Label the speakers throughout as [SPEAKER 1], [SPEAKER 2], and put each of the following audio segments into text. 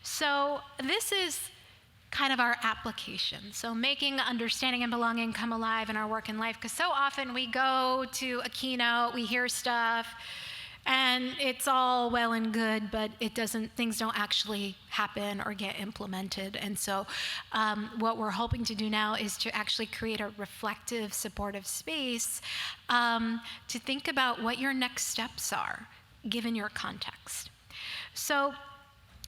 [SPEAKER 1] So this is kind of our application. So making understanding and belonging come alive in our work and life, because so often we go to a keynote, we hear stuff, and it's all well and good, but things don't actually happen or get implemented. And so what we're hoping to do now is to actually create a reflective, supportive space to think about what your next steps are, given your context. So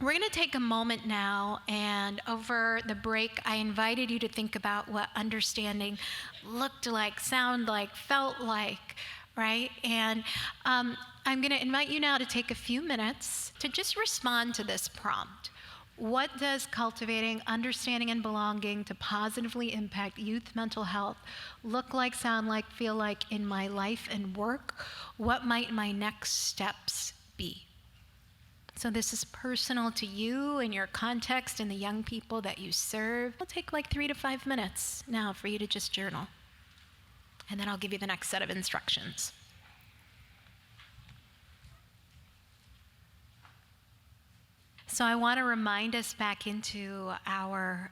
[SPEAKER 1] we're going to take a moment now, and over the break, I invited you to think about what understanding looked like, sounded like, felt like, right? And I'm going to invite you now to take a few minutes to just respond to this prompt. What does cultivating understanding and belonging to positively impact youth mental health look like, sound like, feel like in my life and work? What might my next steps be? So this is personal to you and your context and the young people that you serve. It'll take like 3 to 5 minutes now for you to just journal. And then I'll give you the next set of instructions. So I want to remind us back into our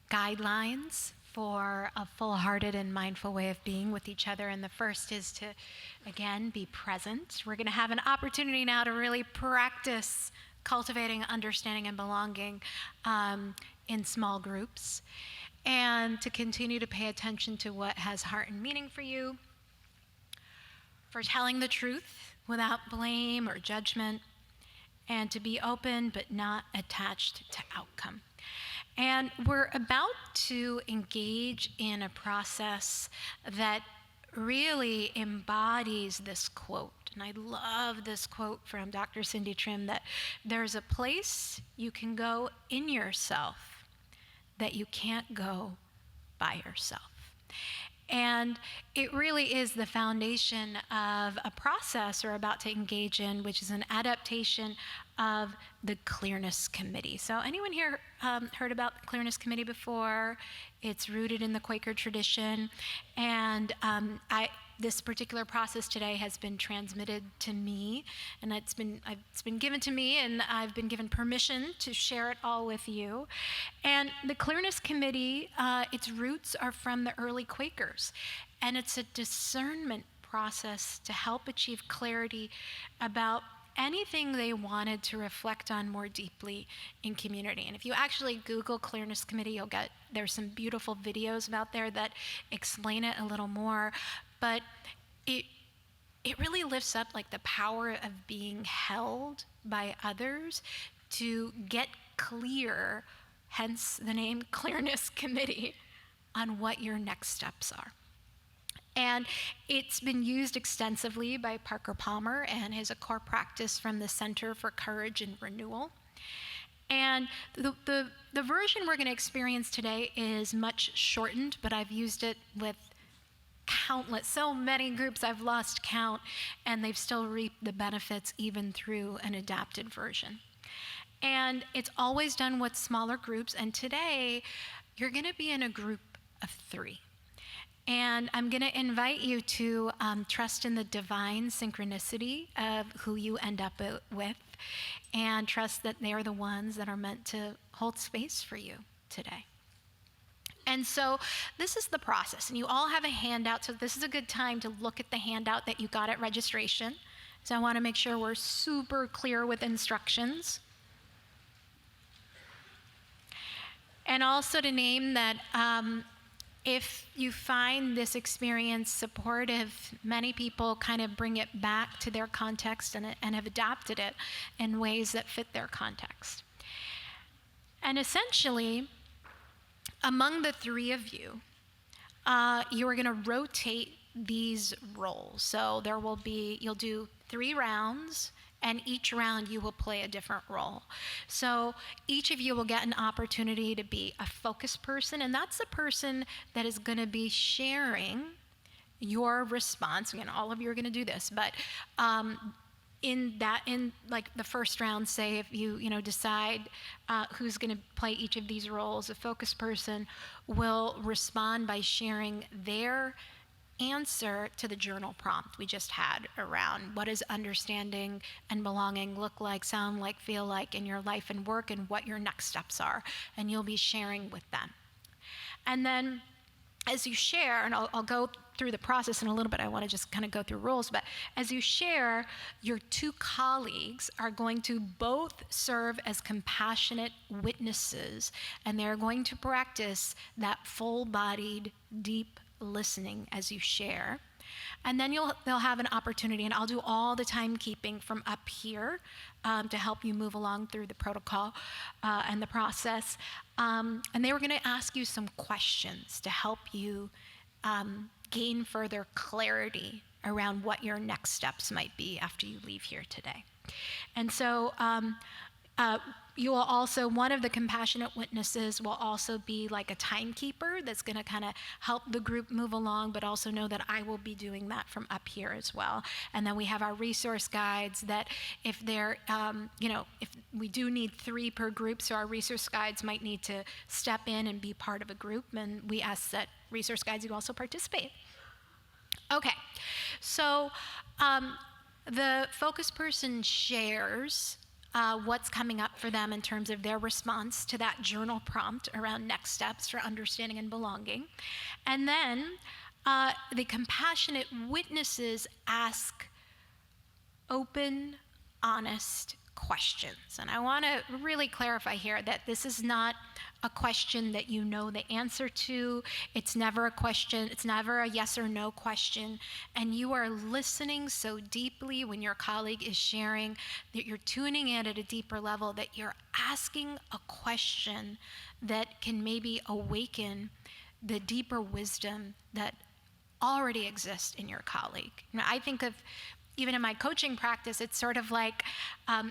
[SPEAKER 1] guidelines for a full-hearted and mindful way of being with each other. And the first is to, again, be present. We're going to have an opportunity now to really practice cultivating understanding and belonging in small groups, and to continue to pay attention to what has heart and meaning for you, for telling the truth without blame or judgment, and to be open but not attached to outcome. And we're about to engage in a process that really embodies this quote. And I love this quote from Dr. Cindy Trim, that there's a place you can go in yourself that you can't go by yourself. And it really is the foundation of a process we're about to engage in, which is an adaptation of the Clearness Committee. So anyone here heard about the Clearness Committee before? It's rooted in the Quaker tradition. And this particular process today has been transmitted to me, and it's been given to me, and I've been given permission to share it all with you. And the Clearness Committee, its roots are from the early Quakers, and it's a discernment process to help achieve clarity about anything they wanted to reflect on more deeply in community. And if you actually Google Clearness Committee, there's some beautiful videos out there that explain it a little more. But it really lifts up like the power of being held by others to get clear, hence the name Clearness Committee, on what your next steps are. And it's been used extensively by Parker Palmer and is a core practice from the Center for Courage and Renewal. And the version we're going to experience today is much shortened, but I've used it with so many groups I've lost count, and they've still reaped the benefits even through an adapted version. And it's always done with smaller groups, and today you're going to be in a group of 3. And I'm going to invite you to trust in the divine synchronicity of who you end up with, and trust that they are the ones that are meant to hold space for you today. And so this is the process, and you all have a handout, so this is a good time to look at the handout that you got at registration. So I want to make sure we're super clear with instructions. And also to name that if you find this experience supportive, many people kind of bring it back to their context and have adapted it in ways that fit their context. And essentially, among the 3 of you, you are going to rotate these roles. So you'll do 3 rounds, and each round you will play a different role. So each of you will get an opportunity to be a focus person, and that's the person that is going to be sharing your response. Again, all of you are going to do this, but in like the first round, say if you decide who's going to play each of these roles, a focus person will respond by sharing their answer to the journal prompt we just had around what does understanding and belonging look like, sound like, feel like in your life and work, and what your next steps are. And you'll be sharing with them. And then as you share, and I'll go through the process in a little bit, I want to just kind of go through rules, but as you share, your two colleagues are going to both serve as compassionate witnesses, and they're going to practice that full-bodied, deep listening as you share. And then they'll have an opportunity, and I'll do all the timekeeping from up here to help you move along through the protocol and the process. And they were going to ask you some questions to help you gain further clarity around what your next steps might be after you leave here today. And so you will also, one of the compassionate witnesses will also be like a timekeeper that's going to kind of help the group move along, but also know that I will be doing that from up here as well. And then we have our resource guides that if they're, if we do need 3 per group, so our resource guides might need to step in and be part of a group, and we ask that resource guides you also participate. Okay, so the focus person shares what's coming up for them in terms of their response to that journal prompt around next steps for understanding and belonging. And then the compassionate witnesses ask open, honest questions. And I want to really clarify here that this is not a question that you know the answer to. It's never a question. It's never a yes or no question. And you are listening so deeply when your colleague is sharing that you're tuning in at a deeper level, that you're asking a question that can maybe awaken the deeper wisdom that already exists in your colleague. You know, I think of, even in my coaching practice, it's sort of like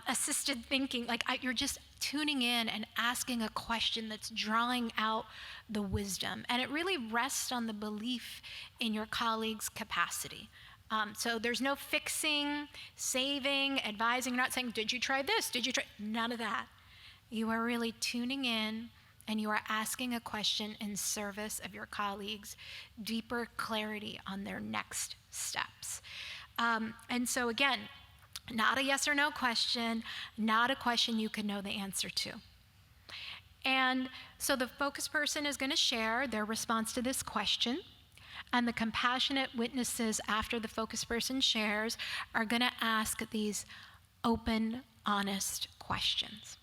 [SPEAKER 1] assisted thinking, like you're just tuning in and asking a question that's drawing out the wisdom. And it really rests on the belief in your colleague's capacity. So there's no fixing, saving, advising. You're not saying, did you try this? Did you try? None of that. You are really tuning in, and you are asking a question in service of your colleagues' deeper clarity on their next steps. And so again, not a yes or no question, not a question you can know the answer to. And so the focus person is going to share their response to this question, and the compassionate witnesses after the focus person shares are going to ask these open, honest questions.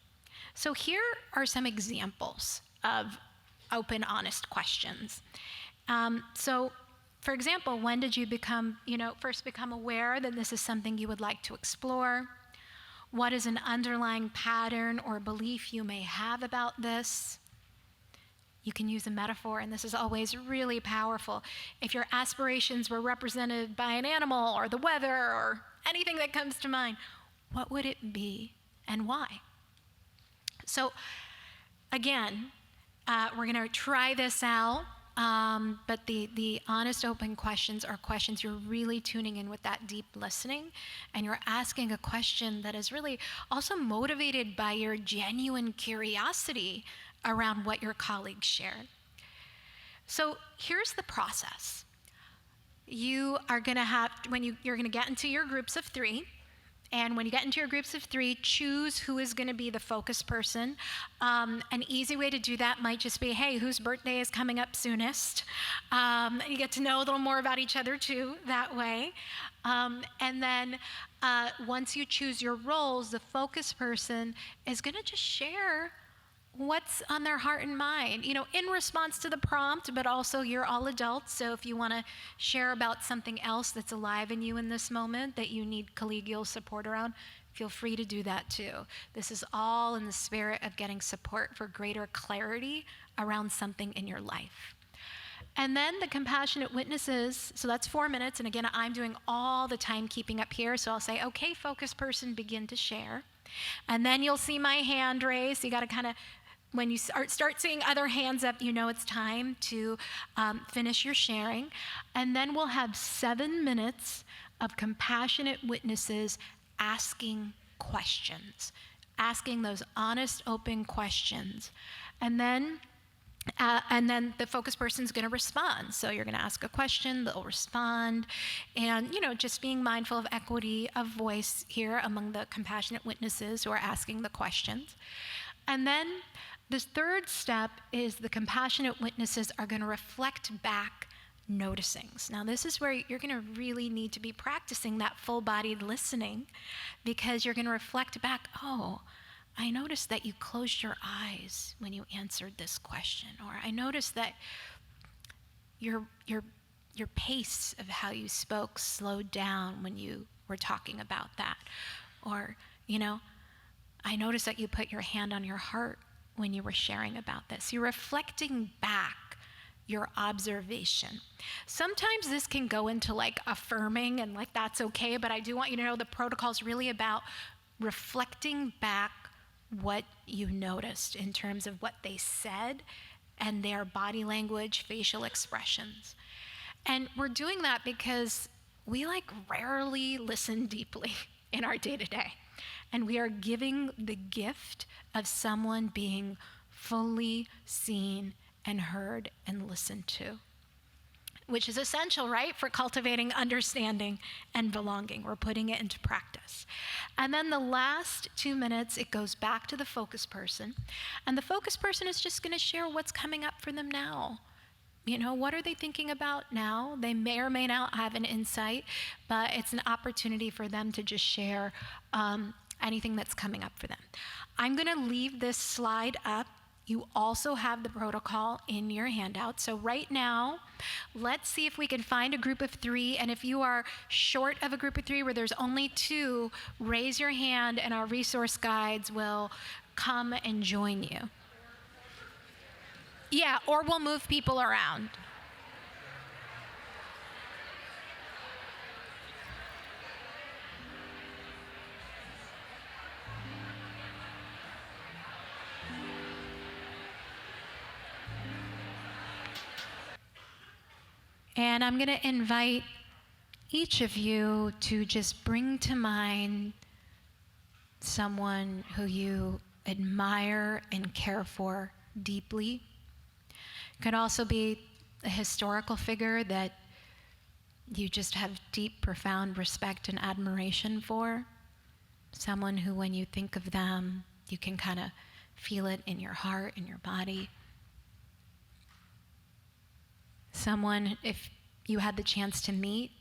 [SPEAKER 1] So here are some examples of open, honest questions. For example, when did you first become aware that this is something you would like to explore? What is an underlying pattern or belief you may have about this? You can use a metaphor, and this is always really powerful. If your aspirations were represented by an animal or the weather or anything that comes to mind, what would it be and why? So again, we're going to try this out. But the honest, open questions are questions you're really tuning in with that deep listening, and you're asking a question that is really also motivated by your genuine curiosity around what your colleagues shared. So here's the process. You are going to have, you're going to get into your groups of 3. And when you get into your groups of 3, choose who is going to be the focus person. An easy way to do that might just be, hey, whose birthday is coming up soonest? And you get to know a little more about each other too that way. And then once you choose your roles, the focus person is going to just share what's on their heart and mind, in response to the prompt, but also you're all adults, so if you want to share about something else that's alive in you in this moment that you need collegial support around, feel free to do that too. This is all in the spirit of getting support for greater clarity around something in your life. And then the compassionate witnesses, so that's 4 minutes, and again, I'm doing all the timekeeping up here, so I'll say, okay, focus person, begin to share. And then you'll see my hand raised. You got to kind of, when you start seeing other hands up, it's time to finish your sharing. And then we'll have 7 minutes of compassionate witnesses asking questions, asking those honest, open questions. And then And then the focus person's going to respond. So you're going to ask a question, they'll respond. And, just being mindful of equity of voice here among the compassionate witnesses who are asking the questions. And then the third step is the compassionate witnesses are going to reflect back noticings. Now, this is where you're going to really need to be practicing that full-bodied listening, because you're going to reflect back, oh, I noticed that you closed your eyes when you answered this question, or I noticed that your pace of how you spoke slowed down when you were talking about that, or I noticed that you put your hand on your heart when you were sharing about this. You're reflecting back your observation. Sometimes this can go into like affirming and like that's okay, but I do want you to know the protocol is really about reflecting back what you noticed in terms of what they said and their body language, facial expressions. And we're doing that because we rarely listen deeply in our day-to-day. And we are giving the gift of someone being fully seen and heard and listened to, which is essential, right, for cultivating understanding and belonging. We're putting it into practice. And then the last 2 minutes, it goes back to the focus person. And the focus person is just going to share what's coming up for them now. What are they thinking about now? They may or may not have an insight, but it's an opportunity for them to just share anything that's coming up for them. I'm going to leave this slide up. You also have the protocol in your handout. So right now, let's see if we can find a group of 3. And if you are short of a group of 3 where there's only 2, raise your hand and our resource guides will come and join you. Yeah, or we'll move people around. And I'm going to invite each of you to just bring to mind someone who you admire and care for deeply. It could also be a historical figure that you just have deep, profound respect and admiration for. Someone who, when you think of them, you can kind of feel it in your heart, in your body. Someone, if you had the chance to meet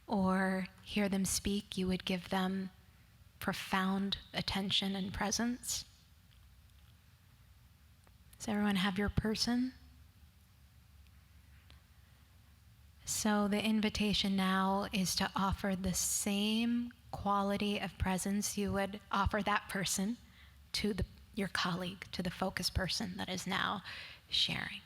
[SPEAKER 1] or hear them speak, you would give them profound attention and presence. Does everyone have your person? So the invitation now is to offer the same quality of presence you would offer that person to your colleague, to the focus person that is now sharing.